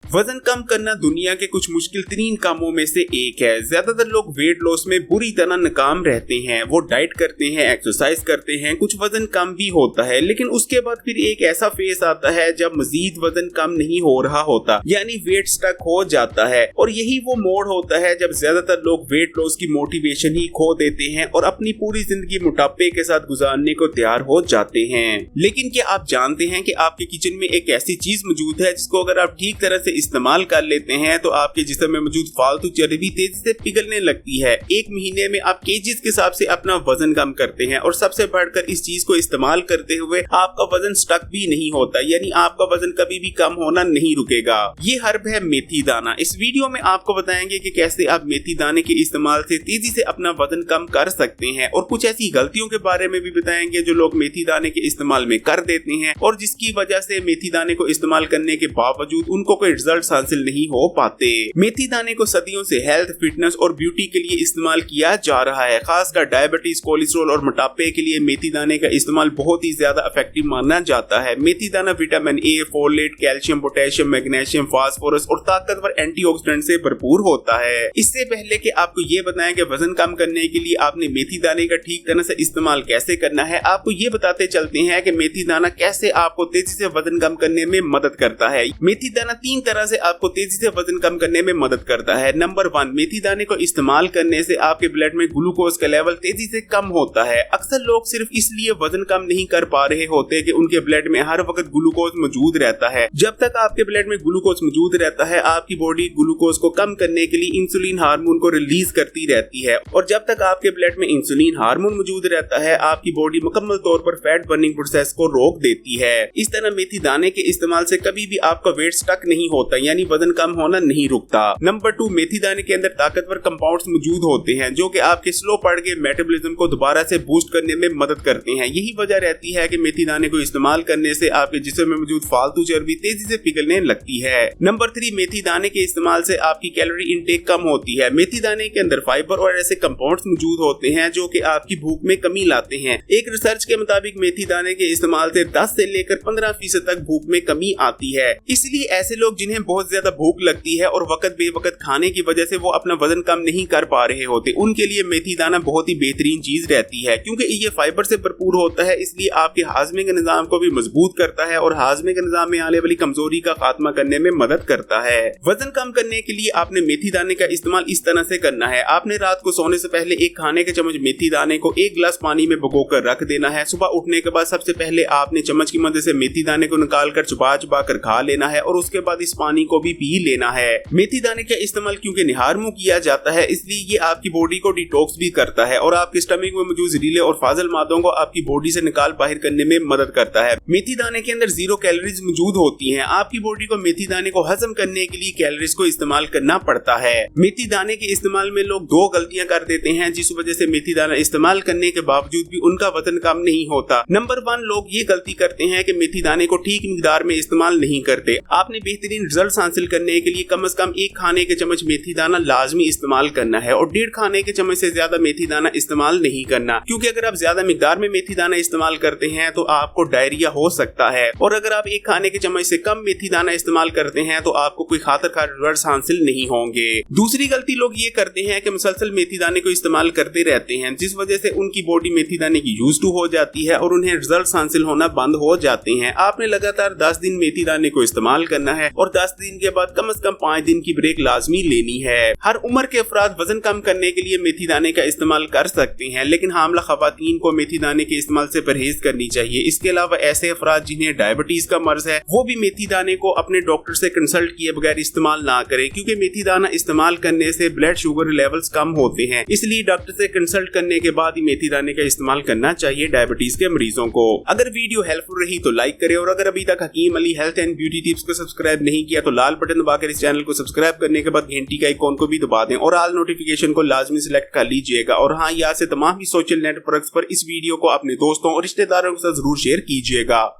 वजन कम करना दुनिया के कुछ मुश्किल तरीन कामों में से एक है। ज्यादातर लोग वेट लॉस में बुरी तरह नाकाम रहते हैं। वो डाइट करते हैं, एक्सरसाइज करते हैं, कुछ वजन कम भी होता है, लेकिन उसके बाद फिर एक ऐसा फेज आता है जब मजीद वजन कम नहीं हो रहा होता, यानी वेट स्टक हो जाता है। और यही वो मोड़ होता है जब ज्यादातर लोग वेट लॉस की मोटिवेशन ही खो देते हैं और अपनी पूरी जिंदगी मोटापे के साथ गुजारने को तैयार हो जाते हैं। लेकिन क्या आप जानते हैं कि आपके किचन में एक ऐसी चीज मौजूद है जिसको अगर आप ठीक तरह से इस्तेमाल कर लेते हैं तो आपके जिस्म में मौजूद फालतू चर्बी तेजी से पिघलने लगती है। एक महीने में आप केजीज के हिसाब से अपना वजन कम करते हैं और सबसे बढ़कर इस चीज को इस्तेमाल करते हुए आपका वजन स्टक भी नहीं होता, यानी आपका वजन कभी भी कम होना नहीं रुकेगा। ये हर्ब है मेथी दाना। इस वीडियो में आपको बताएंगे कि कैसे आप मेथी दाने के इस्तेमाल से तेजी से अपना वजन कम कर सकते हैं और कुछ ऐसी गलतियों के बारे में भी बताएंगे जो लोग मेथी दाने के इस्तेमाल में कर देते हैं और जिसकी वजह से मेथी दाने को इस्तेमाल करने के बावजूद उनको कोई रिजल्ट हासिल नहीं हो पाते। मेथी दाने को सदियों से हेल्थ, फिटनेस और ब्यूटी के लिए इस्तेमाल किया जा रहा है। खासकर डायबिटीज, कोलेस्ट्रॉल और मोटापे के लिए मेथी दाने का इस्तेमाल बहुत ही ज्यादा इफेक्टिव माना जाता है। मेथी दाना vitamin A, folate, calcium, potassium, magnesium, phosphorus और ताकतवर एंटीऑक्सीडेंट से भरपूर होता है। इससे पहले कि आपको ये बताएं कि वजन कम करने के लिए आपने मेथी दाने का ठीक तरह से इस्तेमाल कैसे करना है, आपको ये बताते चलते हैं कि मेथी दाना कैसे आपको तेजी से वजन कम करने में मदद करता है। मेथी दाना 3 तरह से आपको तेजी से वजन कम करने में मदद करता है। नंबर 1, मेथी दाने को इस्तेमाल करने से आपके ब्लड में ग्लूकोज का लेवल तेजी से कम होता है। अक्सर लोग सिर्फ इसलिए वजन कम नहीं कर पा रहे होते कि उनके ब्लड में हर वक्त ग्लूकोज मौजूद रहता है। जब तक आपके ब्लड में ग्लूकोज मौजूद रहता है, आपकी बॉडी ग्लूकोज को कम करने के लिए इंसुलिन हार्मोन को रिलीज करती रहती है और जब तक आपके ब्लड में इंसुलिन हार्मोन मौजूद रहता है, आपकी बॉडी मुकम्मल तौर पर फैट बर्निंग प्रोसेस को रोक देती है। इस तरह मेथी दाने के इस्तेमाल से कभी भी आपका वेट स्टक नहीं होता, यानी वजन कम होना नहीं रुकता। नंबर 2, मेथी दाने के अंदर ताकतवर कंपाउंड्स मौजूद होते हैं जो कि आपके स्लो पड़ गए मेटाबॉलिज्म को दोबारा से बूस्ट करने में मदद करते हैं। यही वजह रहती है कि मेथी दाने को इस्तेमाल करने से आपके जिस्म में मौजूद फालतू चर्बी तेजी से पिघलने लगती है। नंबर 3, मेथी दाने के इस्तेमाल से आपकी कैलोरी इंटेक कम होती है। मेथी दाने के अंदर फाइबर और ऐसे कंपाउंड्स मौजूद होते हैं जो कि आपकी भूख में कमी लाते हैं। एक रिसर्च के मुताबिक मेथी दाने के इस्तेमाल से 10 से लेकर 15% तक भूख में कमी आती है। इसलिए ऐसे लोग जिन्हें बहुत ज्यादा भूख लगती है और वक्त बेवक्त खाने की वजह से वो अपना वजन कम नहीं कर पा रहे होते, उनके लिए मेथी दाना बहुत ही बेहतरीन चीज रहती है क्योंकि ये फाइबर से भरपूर होता है। इसलिए आपके हाजमे के निजाम को भी मजबूत करता है और हाजमे के निजाम में आने वाली कमजोरी का खात्मा करने में मदद करता है। वजन कम करने के लिए आपने मेथी दाने का इस्तेमाल इस तरह से करना है। आपने रात को सोने से पहले 1 खाने के चम्मच मेथी दाने को 1 गिलास पानी में भिगोकर रख देना है। सुबह उठने के बाद सबसे पहले आपने चम्मच की मदद से मेथी दाने को निकाल कर चबा चबा कर खा लेना है और उसके बाद इस पानी को भी पी लेना है। मेथी दाने का इस्तेमाल क्योंकि निहार मुंह किया जाता है, इसलिए ये आपकी बॉडी को डिटॉक्स भी करता है और आपके स्टमक में मौजूद जहरीले और फाजिल मादों को आपकी बॉडी से निकाल बाहर करने में मदद करता है। मेथी दाने के अंदर 0 कैलोरीज मौजूद होती हैं। आपकी बॉडी को मेथी दाने को हजम करने के लिए कैलोरीज को इस्तेमाल करना पड़ता है। मेथी दाने के इस्तेमाल में लोग 2 गलतियां कर देते हैं जिस वजह से मेथी दाना इस्तेमाल करने के बावजूद भी उनका वजन कम नहीं होता। नंबर 1, लोग ये गलती करते हैं कि मेथी दाने को ठीक मिकदार में इस्तेमाल नहीं करते। आपने बेहतरीन रिजल्ट हासिल करने के लिए कम से कम 1 खाने के चम्मच मेथी दाना लाजमी इस्तेमाल करना है और 1.5 खाने के चम्मच से ज्यादा मेथी दाना इस्तेमाल नहीं करना, क्योंकि अगर आप ज्यादा मिकदार में मेथी दाना इस्तेमाल करते हैं तो आपको डायरिया हो सकता है और अगर आप 1 खाने के चम्मच से कम मेथी दाना इस्तेमाल करते हैं तो आपको कोई खातिर रिजल्ट हासिल नहीं होंगे। दूसरी गलती लोग ये करते हैं कि मुसलसल मेथी दाने को इस्तेमाल करते रहते हैं जिस वजह से उनकी बॉडी मेथी दाने की यूज्ड टू हो जाती है और उन्हें रिजल्ट हासिल होना बंद हो जाते हैं। आपने लगातार 10 दिन मेथी दाने को इस्तेमाल करना है और 10 दिन के बाद कम से कम 5 दिन की ब्रेक लाजमी लेनी है। हर उम्र के अफराद वजन कम करने के लिए मेथी दाने का इस्तेमाल कर सकते हैं, लेकिन हामला खवातीन को मेथी दाने के इस्तेमाल से परहेज करनी चाहिए। इसके अलावा ऐसे अफराद जिन्हें डायबिटीज का मर्ज है वो भी मेथी दाने को अपने डॉक्टर से कंसल्ट किए बगैर इस्तेमाल ना करें, क्योंकि मेथी दाना इस्तेमाल करने से ब्लड शुगर लेवल्स कम होते हैं। इसलिए डॉक्टर से कंसल्ट करने के बाद ही मेथी दाने का इस्तेमाल करना चाहिए डायबिटीज के मरीजों को। अगर वीडियो हेल्पफुल रही तो लाइक करें और अगर अभी तक Hakim Ali health and beauty tips को सब्सक्राइब नहीं किया तो लाल बटन दबाकर इस चैनल को सब्सक्राइब करने के बाद घंटी का आइकॉन को भी दबा दें और ऑल नोटिफिकेशन को लाजमी सिलेक्ट कर लीजिएगा। और हाँ, यहाँ से तमाम ही सोशल नेटवर्क्स पर इस वीडियो को अपने दोस्तों और रिश्तेदारों के साथ जरूर शेयर कीजिएगा।